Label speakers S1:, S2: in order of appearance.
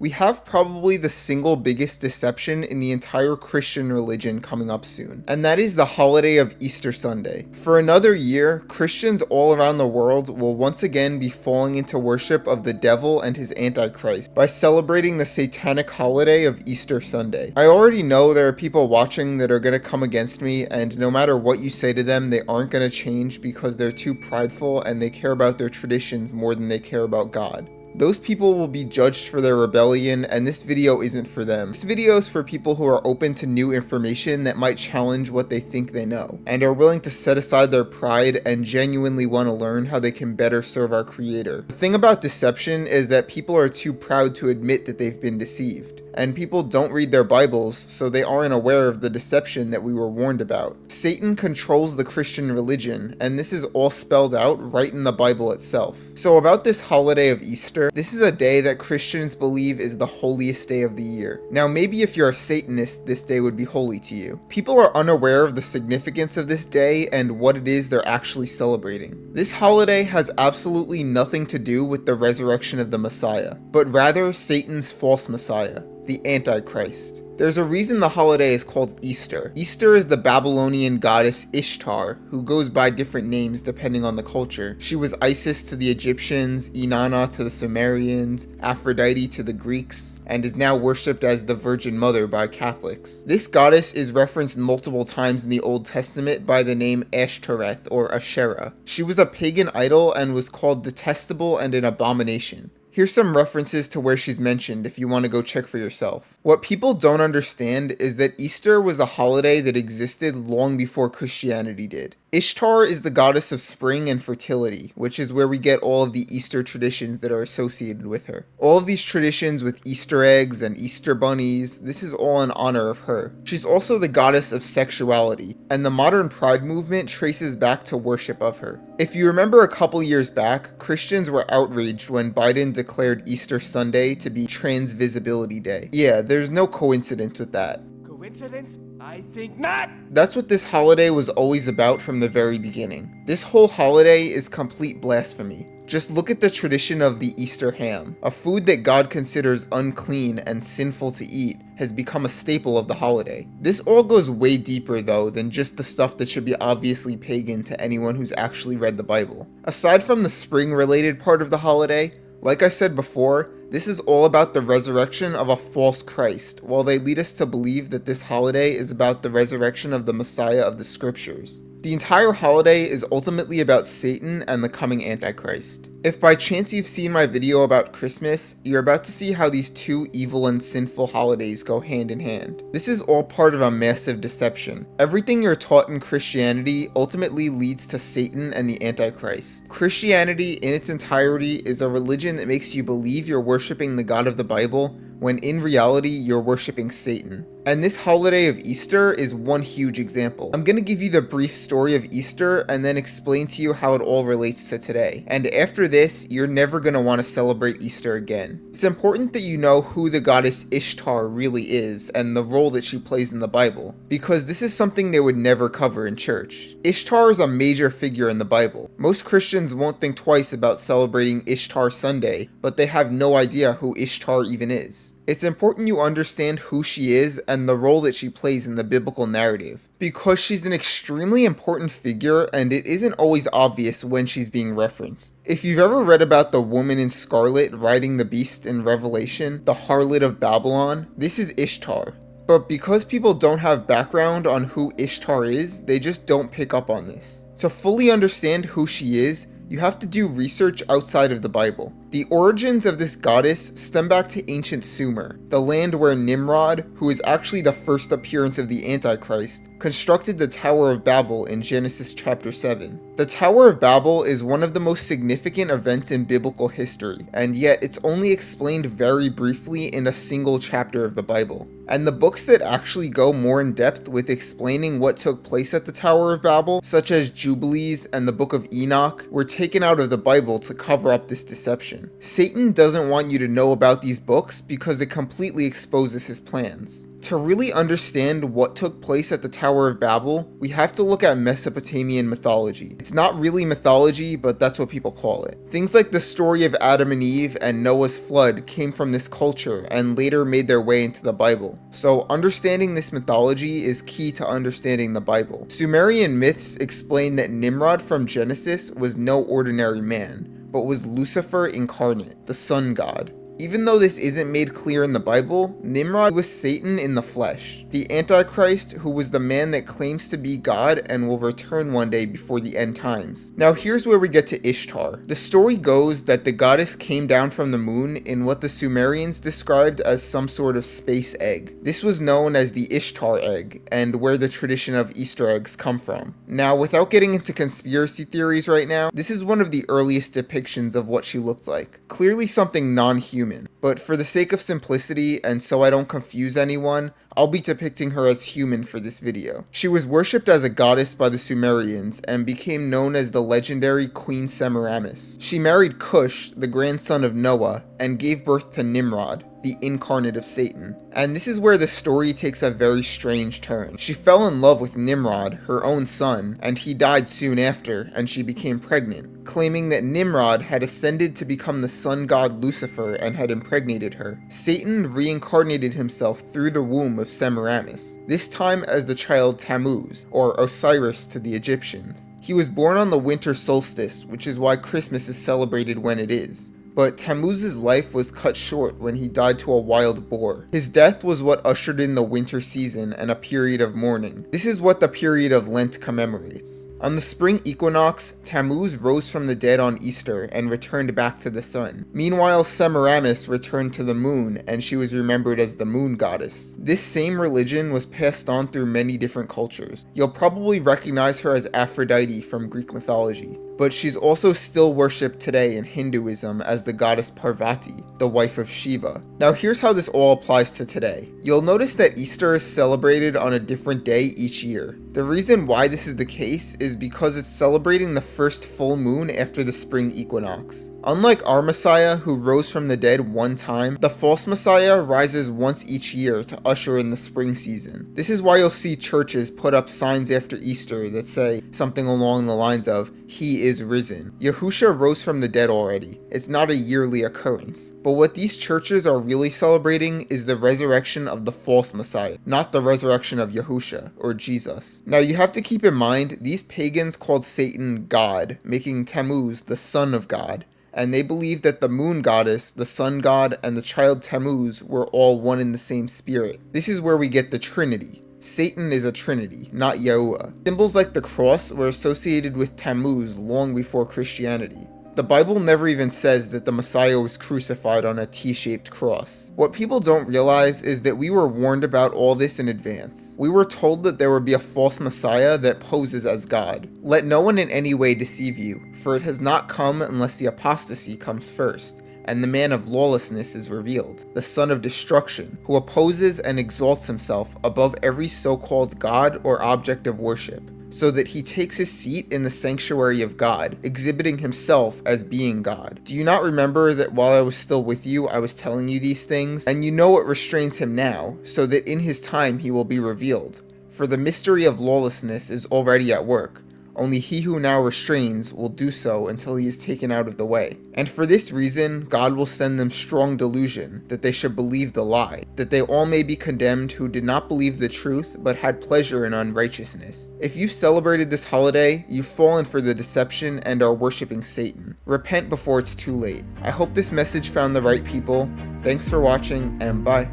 S1: We have probably the single biggest deception in the entire Christian religion coming up soon, and that is the holiday of Easter Sunday. For another year, Christians all around the world will once again be falling into worship of the devil and his Antichrist by celebrating the satanic holiday of Easter Sunday. I already know there are people watching that are going to come against me, and no matter what you say to them, they aren't going to change because they're too prideful and they care about their traditions more than they care about God. Those people will be judged for their rebellion, and this video isn't for them. This video is for people who are open to new information that might challenge what they think they know, and are willing to set aside their pride and genuinely want to learn how they can better serve our Creator. The thing about deception is that people are too proud to admit that they've been deceived. And people don't read their Bibles, so they aren't aware of the deception that we were warned about. Satan controls the Christian religion, and this is all spelled out right in the Bible itself. So about this holiday of Easter, this is a day that Christians believe is the holiest day of the year. Now maybe if you're a Satanist, this day would be holy to you. People are unaware of the significance of this day and what it is they're actually celebrating. This holiday has absolutely nothing to do with the resurrection of the Messiah, but rather Satan's false Messiah, the Antichrist. There's a reason the holiday is called Easter. Easter is the Babylonian goddess Ishtar, who goes by different names depending on the culture. She was Isis to the Egyptians, Inanna to the Sumerians, Aphrodite to the Greeks, and is now worshipped as the Virgin Mother by Catholics. This goddess is referenced multiple times in the Old Testament by the name Ashtoreth or Asherah. She was a pagan idol and was called detestable and an abomination. Here's some references to where she's mentioned if you want to go check for yourself. What people don't understand is that Easter was a holiday that existed long before Christianity did. Ishtar is the goddess of spring and fertility, which is where we get all of the Easter traditions that are associated with her. All of these traditions with Easter eggs and Easter bunnies, this is all in honor of her. She's also the goddess of sexuality, and the modern pride movement traces back to worship of her. If you remember a couple years back, Christians were outraged when Biden declared Easter Sunday to be Trans Visibility Day. Yeah, there's no coincidence with that.
S2: Coincidence? I think not!
S1: That's what this holiday was always about from the very beginning. This whole holiday is complete blasphemy. Just look at the tradition of the Easter ham. A food that God considers unclean and sinful to eat has become a staple of the holiday. This all goes way deeper though than just the stuff that should be obviously pagan to anyone who's actually read the Bible. Aside from the spring related part of the holiday, like I said before, this is all about the resurrection of a false Christ, while they lead us to believe that this holiday is about the resurrection of the Messiah of the Scriptures. The entire holiday is ultimately about Satan and the coming Antichrist. If by chance you've seen my video about Christmas, you're about to see how these two evil and sinful holidays go hand in hand. This is all part of a massive deception. Everything you're taught in Christianity ultimately leads to Satan and the Antichrist. Christianity in its entirety is a religion that makes you believe you're worshiping the God of the Bible, when in reality you're worshiping Satan. And this holiday of Easter is one huge example. I'm going to give you the brief story of Easter and then explain to you how it all relates to today. And after this, you're never going to want to celebrate Easter again. It's important that you know who the goddess Ishtar really is and the role that she plays in the Bible, because this is something they would never cover in church. Ishtar is a major figure in the Bible. Most Christians won't think twice about celebrating Ishtar Sunday, but they have no idea who Ishtar even is. It's important you understand who she is and the role that she plays in the biblical narrative, because she's an extremely important figure and it isn't always obvious when she's being referenced. If you've ever read about the woman in scarlet riding the beast in Revelation, the harlot of Babylon, this is Ishtar. But because people don't have background on who Ishtar is, they just don't pick up on this. To fully understand who she is, you have to do research outside of the Bible. The origins of this goddess stem back to ancient Sumer, the land where Nimrod, who is actually the first appearance of the Antichrist, constructed the Tower of Babel in Genesis chapter 7. The Tower of Babel is one of the most significant events in biblical history, and yet it's only explained very briefly in a single chapter of the Bible. And the books that actually go more in depth with explaining what took place at the Tower of Babel, such as Jubilees and the Book of Enoch, were taken out of the Bible to cover up this deception. deception. Satan doesn't want you to know about these books because it completely exposes his plans. To really understand what took place at the Tower of Babel, we have to look at Mesopotamian mythology. It's not really mythology, but that's what people call it. Things like the story of Adam and Eve and Noah's flood came from this culture and later made their way into the Bible. So understanding this mythology is key to understanding the Bible. Sumerian myths explain that Nimrod from Genesis was no ordinary man, but was Lucifer incarnate, the sun god. Even though this isn't made clear in the Bible, Nimrod was Satan in the flesh, the Antichrist who was the man that claims to be God and will return one day before the end times. Now here's where we get to Ishtar. The story goes that the goddess came down from the moon in what the Sumerians described as some sort of space egg. This was known as the Ishtar egg, and where the tradition of Easter eggs come from. Now, without getting into conspiracy theories right now, this is one of the earliest depictions of what she looked like. Clearly something non-human. But for the sake of simplicity and so I don't confuse anyone, I'll be depicting her as human for this video. She was worshipped as a goddess by the Sumerians and became known as the legendary Queen Semiramis. She married Cush, the grandson of Noah, and gave birth to Nimrod, the incarnate of Satan. And this is where the story takes a very strange turn. She fell in love with Nimrod, her own son, and he died soon after, and she became pregnant, claiming that Nimrod had ascended to become the sun god Lucifer and had impregnated her. Satan reincarnated himself through the womb of Semiramis, this time as the child Tammuz, or Osiris to the Egyptians. He was born on the winter solstice, which is why Christmas is celebrated when it is. But Tammuz's life was cut short when he died to a wild boar. His death was what ushered in the winter season and a period of mourning. This is what the period of Lent commemorates. On the spring equinox, Tammuz rose from the dead on Easter and returned back to the sun. Meanwhile, Semiramis returned to the moon, and she was remembered as the moon goddess. This same religion was passed on through many different cultures. You'll probably recognize her as Aphrodite from Greek mythology, but she's also still worshipped today in Hinduism as the goddess Parvati, the wife of Shiva. Now here's how this all applies to today. You'll notice that Easter is celebrated on a different day each year. The reason why this is the case is because it's celebrating the first full moon after the spring equinox. Unlike our Messiah, who rose from the dead one time, the false Messiah rises once each year to usher in the spring season. This is why you'll see churches put up signs after Easter that say something along the lines of, "He is risen." Yahusha rose from the dead already. It's not a yearly occurrence. But what these churches are really celebrating is the resurrection of the false Messiah, not the resurrection of Yahusha, or Jesus. Now you have to keep in mind, these pagans called Satan God, making Tammuz the son of God. And they believed that the moon goddess, the sun god, and the child Tammuz were all one in the same spirit. This is where we get the Trinity. Satan is a trinity, not Yahuwah. Symbols like the cross were associated with Tammuz long before Christianity. The Bible never even says that the Messiah was crucified on a T-shaped cross. What people don't realize is that we were warned about all this in advance. We were told that there would be a false Messiah that poses as God. Let no one in any way deceive you, for it has not come unless the apostasy comes first, and the man of lawlessness is revealed, the son of destruction, who opposes and exalts himself above every so-called God or object of worship, so that he takes his seat in the sanctuary of God, exhibiting himself as being God. Do you not remember that while I was still with you, I was telling you these things? And you know what restrains him now, so that in his time he will be revealed. For the mystery of lawlessness is already at work. Only he who now restrains will do so until he is taken out of the way. And for this reason, God will send them strong delusion, that they should believe the lie, that they all may be condemned who did not believe the truth, but had pleasure in unrighteousness. If you celebrated this holiday, you've fallen for the deception and are worshiping Satan. Repent before it's too late. I hope this message found the right people. Thanks for watching, and bye.